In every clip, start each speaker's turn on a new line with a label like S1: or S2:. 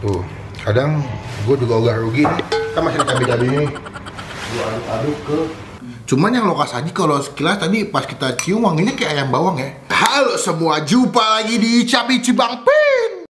S1: Tuh, kadang gue juga agak rugi nih. Kan masih ada cabai-cabainya nih. Gue aduk-aduk ke. Cuman yang Loka Saji kalau sekilas tadi pas kita cium wanginya kayak ayam bawang ya. Halo semua, jumpa lagi di Cabi Cibang Pin.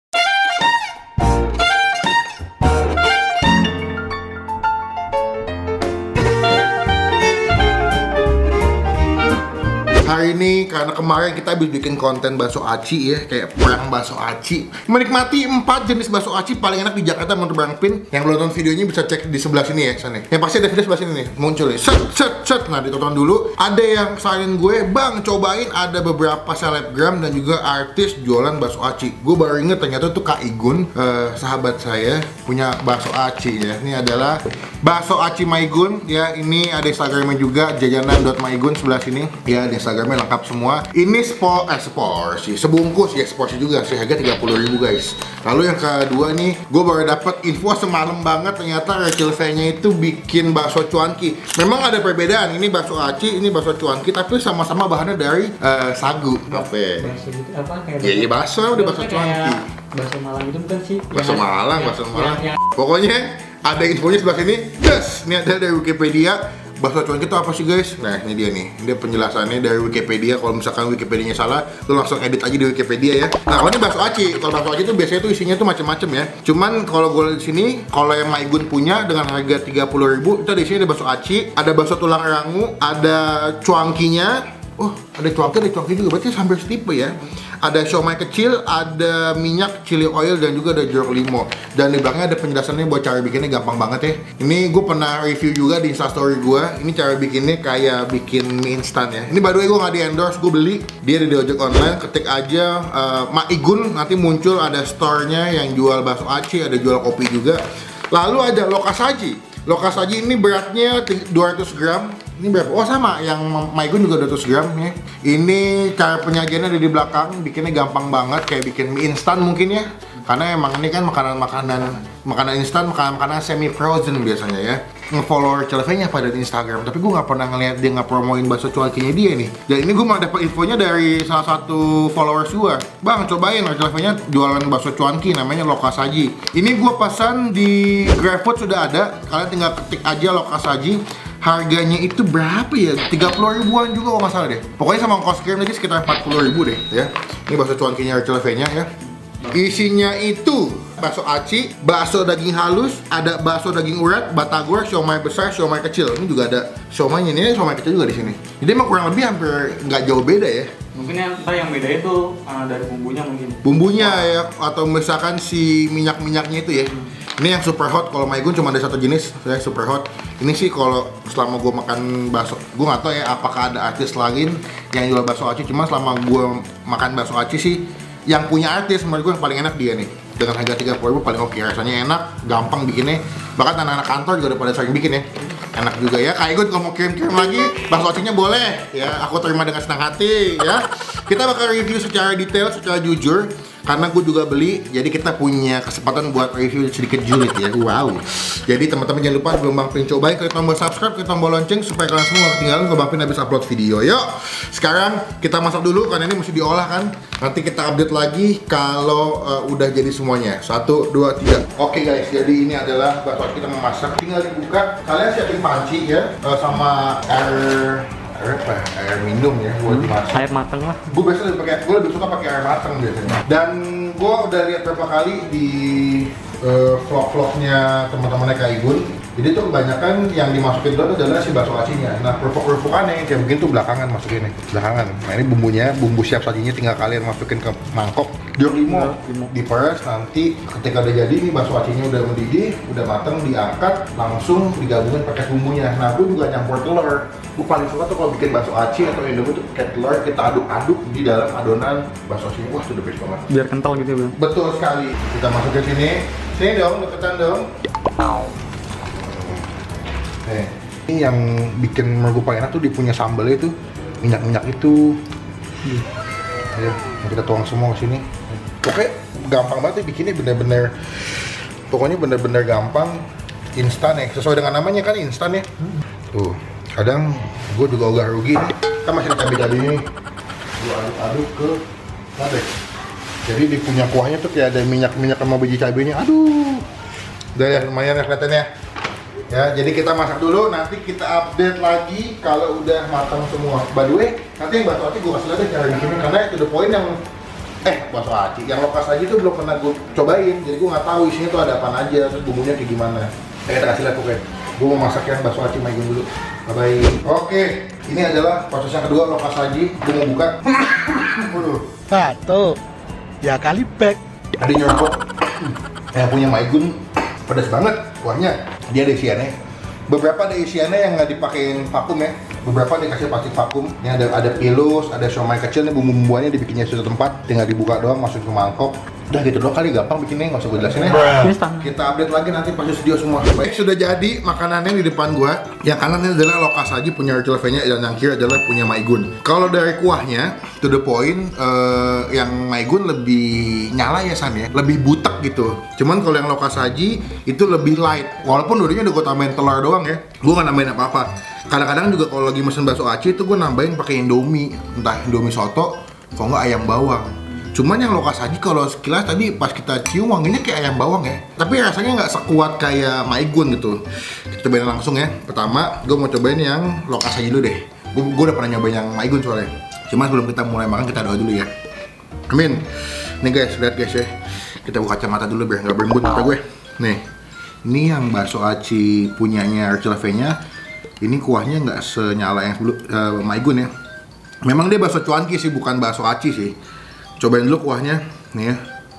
S1: Hari ini karena kemarin kita habis bikin konten bakso aci ya, kayak perang bakso aci. Menikmati 4 jenis bakso aci paling enak di Jakarta menurut Bang Pin. Yang belum nonton videonya bisa cek di sebelah sini ya, sana. Yang pasti ada video sebelah sini nih, muncul nih. Set. Nah, ditonton dulu. Ada yang saranin gue, "Bang, cobain." Ada beberapa selebgram dan juga artis jualan bakso aci. Gue baru inget ternyata tuh Kak Igun, sahabat saya, punya bakso aci ya. Ini adalah bakso aci Maigun ya. Ini ada Instagramnya juga, jajanan.maigun sebelah sini. Ya, ada Instagramnya lengkap semua. Ini seporsi, sebungkus ya, seporsi juga sih, harga 30.000 guys. Lalu yang kedua nih, gue baru dapat info semalam banget, ternyata Rachel V-nya itu bikin bakso cuanki. Memang ada perbedaan, ini bakso aci, ini bakso cuanki, tapi sama-sama bahannya dari sagu.
S2: Bakso gitu apa kayak?
S1: Iya, bakso udah bakso cuanki.
S2: Bakso Malang itu bukan sih?
S1: Bakso Malang. Pokoknya ada infonya sebelah sini. Yes, ini ada dari Wikipedia. Bakso cuanki itu apa sih guys? Nah, ini dia nih. Ini penjelasannya dari Wikipedia. Kalau misalkan Wikipedianya salah, lu langsung edit aja di Wikipedia ya. Nah, kalau ini bakso aci. Kalau bakso aci itu biasanya tuh isinya tuh macam-macam ya. Cuman kalau gue lihat di sini, kalau yang Maigun punya dengan harga 30.000, itu di sini ada bakso aci, ada bakso tulang rangu, ada cuankinya. Oh, ada cuanki juga, berarti hampir setipe ya. Ada siomay kecil, ada minyak, chili oil, dan juga ada jeruk limau. Dan di belakangnya ada penjelasannya buat cara bikinnya gampang banget ya. Ini gue pernah review juga di instastory gue. Ini cara bikinnya kayak bikin mie instan ya. Ini by the way gue nggak di endorse, gue beli. Dia ada di ojek online, ketik aja Maigun, nanti muncul ada store-nya yang jual bakso aci, ada jual kopi juga. Lalu ada Loka Saji. Loka Saji ini beratnya 200 gram. Ini berapa? Oh sama, yang Maigun juga 200 gram ya. Ini cara penyajiannya ada di belakang, bikinnya gampang banget, kayak bikin mie instan mungkin ya. Karena emang ini kan makanan instan, makanan semi frozen biasanya ya. Nge-follow Rachel-nya pada di Instagram, tapi gue nggak pernah ngeliat dia nge-promoin bakso cuankinya dia nih. Dan ini gue malah dapat infonya dari salah satu followers gue. "Bang, cobain Rachel-nya jualan bakso cuanki, namanya Loka Saji." Ini gue pesan di GrabFood sudah ada. Kalian tinggal ketik aja Loka Saji. Harganya itu berapa ya? 30.000-an juga kalau nggak salah deh. Pokoknya sama ongkos kirim lagi sekitar 40.000 deh ya. Ini bakso cuankinya Rachel V-nya ya. Isinya itu bakso aci, bakso daging halus, ada bakso daging urat, batagor, siomay besar, siomay kecil. Ini juga ada siomaynya, ini siomay kecil juga di sini. Jadi emang kurang lebih hampir nggak jauh beda ya.
S2: Mungkin yang beda itu dari bumbunya mungkin.
S1: Bumbunya ya, atau misalkan si minyak-minyaknya itu ya. Ini yang super hot. Kalau Maigun cuma ada satu jenis, saya super hot. Ini sih kalau selama gue makan bakso, gue nggak tahu ya apakah ada artis lain yang jual bakso aci. Cuma selama gue makan bakso aci sih, yang punya artis menurut gue yang paling enak dia nih. Dengan harga 30.000 paling oke, rasanya enak, gampang bikinnya. Bahkan anak-anak kantor juga udah pada sering bikin ya. Enak juga ya. Kak Igun kalau mau kirim-kirim lagi, bakso acinya boleh ya. Aku terima dengan senang hati ya. Kita bakal review secara detail, secara jujur. Karena gue juga beli, jadi kita punya kesempatan buat review sedikit julid ya. Wow. Jadi teman-teman jangan lupa sebelum Bang Pin cobain, klik tombol subscribe, klik tombol lonceng supaya kalian semua gak ketinggalan kalau Bang Pin habis upload video. Yuk, sekarang kita masak dulu karena ini mesti diolah kan. Nanti kita update lagi kalau udah jadi semuanya. 1, 2, 3. Oke guys, jadi ini adalah bakso kita memasak. Tinggal dibuka. Kalian siapin panci ya, sama air minum ya buat dimasak.
S2: Air matang lah.
S1: Gue biasanya lebih suka pakai air matang biasanya. Dan gue udah lihat beberapa kali di vlog-vlognya teman-temannya Kak Igun. Jadi tuh kebanyakan yang dimasukin dulu adalah si bakso acinya. Nah, kerupuk-kerupukannya kayak begini tuh belakangan masukin nih, belakangan. Nah ini bumbunya, bumbu siap sajinya tinggal kalian masukin ke mangkok. Jeruk limau diperes, nanti ketika udah jadi nih bakso acinya udah mendidih, udah mateng, diangkat, langsung digabungin pakai bumbunya. Nah, gue juga nyampur telur. Gue paling suka tuh kalau bikin bakso aci atau indomie tuh pakai telur, kita aduk-aduk di dalam adonan bakso acinya. Wah, sudah best banget.
S2: Biar kental gitu ya, Bang.
S1: Betul sekali. Kita masukin sini. Sini dong, deketan dong. Ini yang bikin menurut gue paling enak tuh dia punya sambalnya itu, minyak-minyak itu. Ayo, kita tuang semua ke sini. Pokoknya gampang banget ya bikinnya, bener-bener. Pokoknya bener-bener gampang, instan ya. Sesuai dengan namanya kan instan ya. Tuh, kadang gue juga agak rugi nih. Kan masih ada cabai-cabainya nih. Gue aduk-aduk ke cabai. Jadi di punya kuahnya tuh kayak ada minyak-minyak sama biji cabenya. Aduh. Udah ya, lumayan ya kelihatannya. Ya, jadi kita masak dulu, nanti kita update lagi kalau udah matang semua. By the way, nanti yang bakso aci gue kasih lihat cara bikinnya, karena itu the point yang bakso aci, yang lokas aja tuh belum pernah gue cobain, jadi gue nggak tahu isinya tuh ada apa aja, terus bumbunya kayak gimana. Kita kasih lihat pokoknya. Gue mau masak yang bakso aci Maigun dulu. Bye. Oke, ini adalah proses yang kedua lokas aji. Gue mau buka.
S3: Satu, ya kali back.
S1: Tadi nyerempet. Yang punya Maigun pedas banget kuahnya. Dia ada isiannya. Beberapa ada isiannya yang nggak dipakein vakum ya. Beberapa dikasih plastik vakum. Ini ada pilus, ada siomay kecil nih, bumbu-bumbuannya dibikinnya di satu tempat. Tinggal dibuka doang, masukin ke mangkok. Udah gitu doang kali, gampang bikinnya, nggak usah gue jelasin ya. Kita update lagi nanti pas di studio semua. Baik, sudah jadi makanannya di depan gua. Yang kanan ini adalah lokas aji punya Rachel V-nya, dan yang kiri adalah punya Maigun. Kalau dari kuahnya, to the point, yang Maigun lebih nyala ya San ya, lebih butek gitu. Cuman kalau yang lokas aji itu lebih light. Walaupun dulunya udah gue tambahin telur doang ya, gue nggak nambahin apa-apa. Kadang-kadang juga kalau lagi mesen bakso aci itu gue nambahin pakai Indomie, entah Indomie soto, kalau nggak ayam bawang. Cuman yang lokas aji kalau sekilas tadi pas kita cium wanginya kayak ayam bawang ya, tapi rasanya nggak sekuat kayak Maigun gitu. Kita cobain langsung ya. Pertama, gue mau cobain yang lokas aji dulu deh. Gue udah pernah nyobain yang Maigun soalnya. Cuman sebelum kita mulai makan kita doa dulu ya. Amin. Nih guys, lihat guys ya. Kita buka kacamata dulu biar nggak berembun mata gue. Nih, ini yang bakso aci punyanya Rachel V-nya. Ini kuahnya nggak senyala yang sebelum Maigun ya. Memang dia bakso cuanki sih, bukan bakso aci sih. Cobain dulu kuahnya, nih ya.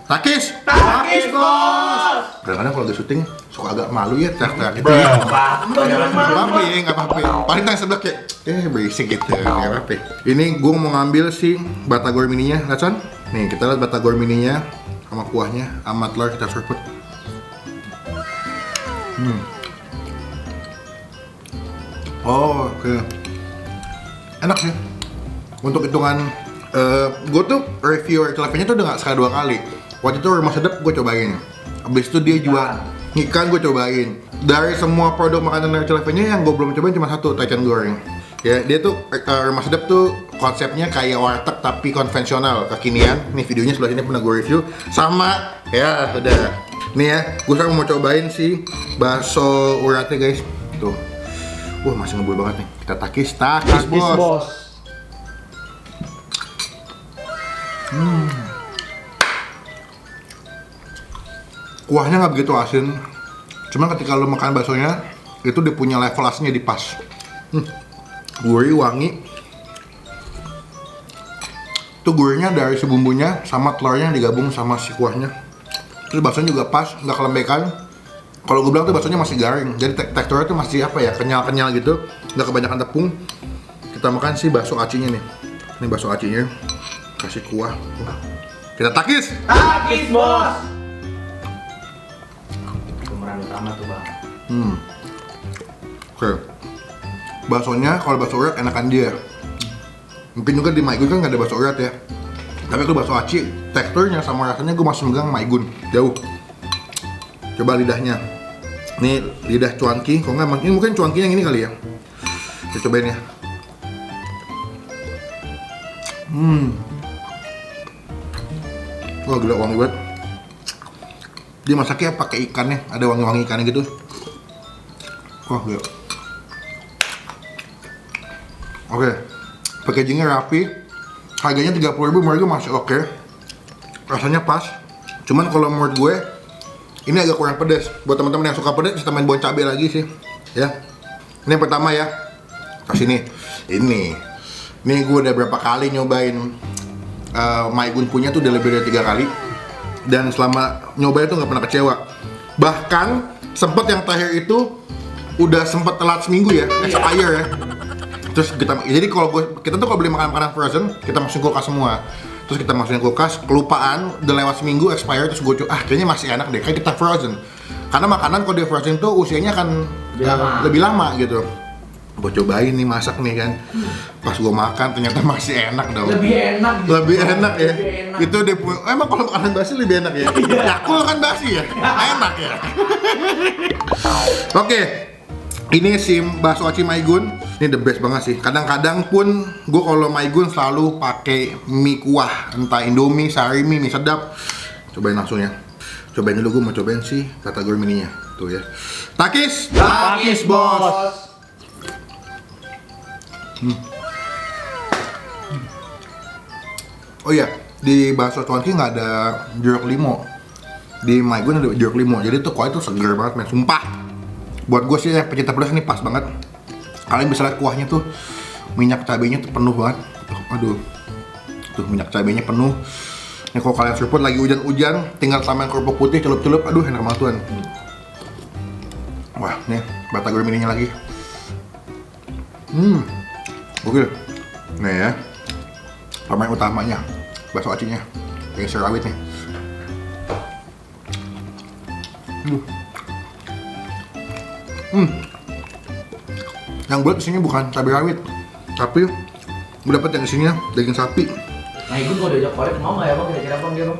S1: Takis! Takis bos! Kadang-kadang kalau lagi syuting suka agak malu ya teriak-teriak gitu ya. Nggak apa-apa ya, nggak apa-apa. Paling tanya sebelah kayak, berisik gitu, nggak apa-apa. Ini gue mau ngambil si batagor mininya, lihat Son? Nih kita lihat batagor mininya sama kuahnya, sama telur kita serput. Oh, oke. Enak sih. Untuk hitungan gue tuh review Rachel V-nya tuh udah gak sekali 2 kali. Waktu itu Rumah Sedap gue cobain. Habis itu dia jual ikan gue cobain. Dari semua produk makanan Rachel V-nya yang gue belum cobain cuma satu, taichan goreng. Ya, dia tuh Rumah Sedap tuh konsepnya kayak warteg tapi konvensional, kekinian. Nih videonya sebelah sini pernah gue review. Sama, ya udah. Nih ya, gue sekarang mau cobain si bakso uratnya guys. Tuh. Wah, masih ngebul banget nih. Kita takis bos. Kuahnya nggak begitu asin, cuman ketika lo makan baksonya itu dia punya level asinnya di pas. Gurih, wangi. Itu gurihnya dari si bumbunya sama telurnya yang digabung sama si kuahnya. Terus baksonya juga pas, nggak kelembekan. Kalau gue bilang tuh baksonya masih garing, jadi teksturnya tuh masih apa ya, kenyal-kenyal gitu, nggak kebanyakan tepung. Kita makan si bakso acinya nih. Ini bakso acinya, kasih kuah. Kita takis!
S2: Takis bos! Pemeran utama tuh bang.
S1: Oke. Baksonya kalau bakso urat enakan dia. Mungkin juga di Maigun kan nggak ada bakso urat ya. Tapi itu bakso aci, teksturnya sama rasanya gue masih megang Maigun jauh. Coba lidahnya. Nih lidah cuanki, kalau nggak ini mungkin cuanki yang ini kali ya. Kita cobain ya. Wah gila wangi banget. Dia masaknya pakai ikannya, ada wangi-wangi ikannya gitu. Wah gila. Oke, packagingnya rapi. Harganya 30.000 menurut gue masih oke. Rasanya pas. Cuman kalau menurut gue ini agak kurang pedas. Buat teman-teman yang suka pedas bisa tambahin bawang cabai lagi sih. Ya. Ini yang pertama ya. Kasih nih. Ini gue udah berapa kali nyobain Maigun punya tuh udah lebih dari 3 kali. Dan selama nyobain tuh nggak pernah kecewa. Bahkan sempet yang terakhir itu udah sempet telat seminggu ya, expire ya. Terus jadi kita tuh kalau beli makanan frozen, kita masukin kulkas semua. Terus kita masukin kulkas, kelupaan, udah lewat seminggu expire, terus gue kayaknya masih enak deh, kayak kita frozen. Karena makanan kalau di frozen tuh usianya akan lebih lama gitu. Gue cobain nih masak nih kan, pas gue makan ternyata masih enak dong.
S2: Lebih enak ya.
S1: Itu dia emang kalau makanan basi lebih enak ya. Yakul kan basi ya, enak ya. Oke, ini si bakso aci Maigun. Ini the best banget sih. Kadang-kadang pun gue kalau Maigun selalu pakai mie kuah, entah Indomie, Sarimi, mie sedap. Cobain langsung ya. Cobain dulu, gue mau cobain sih Batagor mininya. Tuh ya. Takis,
S2: Bos.
S1: Oh iya, di bakso cuanki nggak ada jeruk limau. Di Maigun ada jeruk limau, jadi tuh kuah itu seger banget men, sumpah. Buat gue sih ya, pecinta pedas ini pas banget. Kalian bisa lihat kuahnya tuh, minyak cabenya tuh penuh banget. Aduh, tuh minyak cabenya penuh. Ini kalau kalian seruput lagi hujan-hujan, tinggal tambahin kerupuk putih, celup-celup, aduh enak banget tuan. Wah, nih Batagor mininya lagi. Gokil. Nih ya, pemain utamanya, bakso acinya, kayak serawit nih. Yang buat isinya bukan cabai rawit, tapi gue dapet yang isinya daging sapi.
S2: Maigun kalau diajak korek mau nggak ya bang? Kira-kira bang dia bang?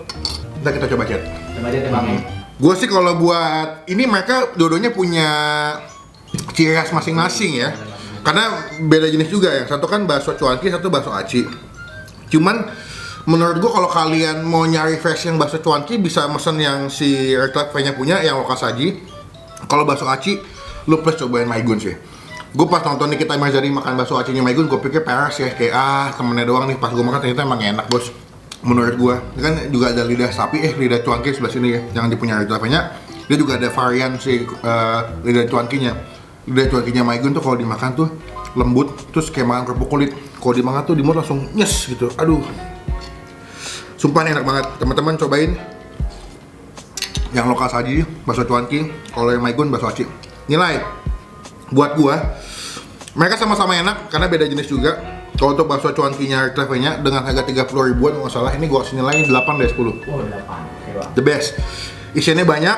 S1: Ntar kita coba chat.
S2: Coba aja bang ya.
S1: Gue sih kalau buat ini mereka dua-duanya punya ciri khas masing-masing ya. Karena beda jenis juga ya. Satu kan bakso cuanki, satu bakso aci. Cuman menurut gue kalau kalian mau nyari versi yang bakso cuanki bisa mesen yang si Red Cafe-nya punya yang lokal saji. Kalau bakso aci, lu plus cobain Maigun sih. Gue pas nonton Nikita Mirzani makan bakso acinya Maigun, gue pikir peres ya, kayak temennya doang nih. Pas gue makan ternyata emang enak bos. Menurut gue, kan juga ada lidah sapi, lidah cuanki sebelah sini ya, yang dipunya Red Cafe-nya. Dia juga ada varian si lidah cuankinya. Lidah cuankinya Maigun tuh kalau dimakan tuh lembut, terus kayak makan kerupuk kulit. Kalau dimakan tuh di mulut langsung nyes gitu. Aduh, sumpah enak banget. Teman-teman cobain yang lokal saji, bakso cuanki. Kalau yang Maigun bakso aci. Nilai buat gua, mereka sama-sama enak karena beda jenis juga. Kalau untuk bakso cuankinya Red Cafe-nya dengan harga 30 ribuan nggak salah, ini gua kasih nilai 8 dari 10.
S2: Oh 8, oke bang.
S1: The best. Isiannya banyak,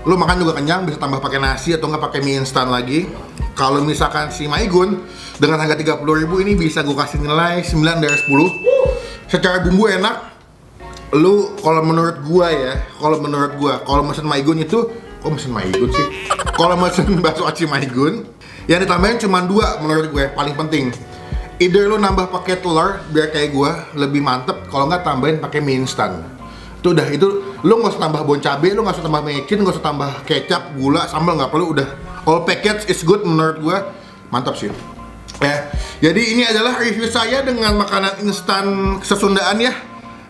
S1: lu makan juga kenyang, bisa tambah pakai nasi atau nggak pakai mie instan lagi. Kalau misalkan si Maigun dengan harga 30 ribu ini bisa gua kasih nilai 9 dari 10. Secara bumbu enak. Lu kalau menurut gua ya, kalau mesen Maigun itu, kok mesen Maigun sih? Kalau mesen bakso aci Maigun, yang ditambahin cuma 2 menurut gue paling penting. Either lu nambah pakai telur biar kayak gue lebih mantep, kalau nggak tambahin pakai mie instan. Itu udah, itu lu nggak usah tambah bon cabe, lu nggak usah tambah mecin, nggak usah tambah kecap, gula, sambal nggak perlu, udah all package is good menurut gue, mantap sih. Jadi ini adalah review saya dengan makanan instan sesundaan ya.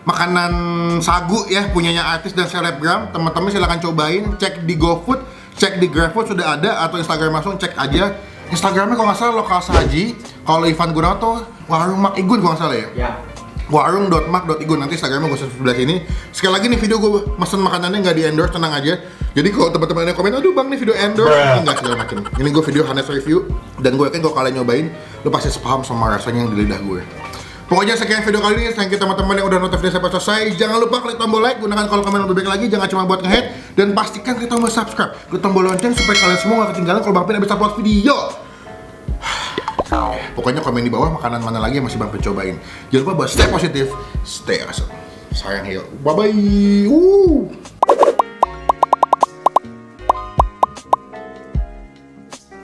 S1: Makanan sagu ya, punyanya artis dan selebgram. Teman-teman silahkan cobain, cek di GoFood, cek di GrabFood sudah ada, atau Instagram langsung cek aja. Instagramnya kalau nggak salah lokal saji, kalau Ivan Gunawan tuh warung Mak Igun kalau nggak salah ya.
S2: Ya.
S1: warung.mak.igun, nanti Instagramnya gue sebelah sini. Sekali lagi nih video gue mesen makanannya nggak di endorse, tenang aja. Jadi kalau teman-teman yang komen, aduh bang nih video endorse, enggak segala macam. Ini gue video honest review, dan gue yakin kalau kalian nyobain, lo pasti sepaham sama rasanya yang di lidah gue. Pokoknya sekian video kali ini, thank you teman-teman yang udah nonton video sampai selesai. Jangan lupa klik tombol like, gunakan kolom komen lebih baik lagi, jangan cuma buat nge-hate. Dan pastikan klik tombol subscribe, klik tombol lonceng supaya kalian semua gak ketinggalan kalau Bang Pin habis upload video. Pokoknya komen di bawah makanan mana lagi yang masih Bang Pin cobain. Jangan lupa buat stay positif, stay awesome. Sayang Hio, bye-bye.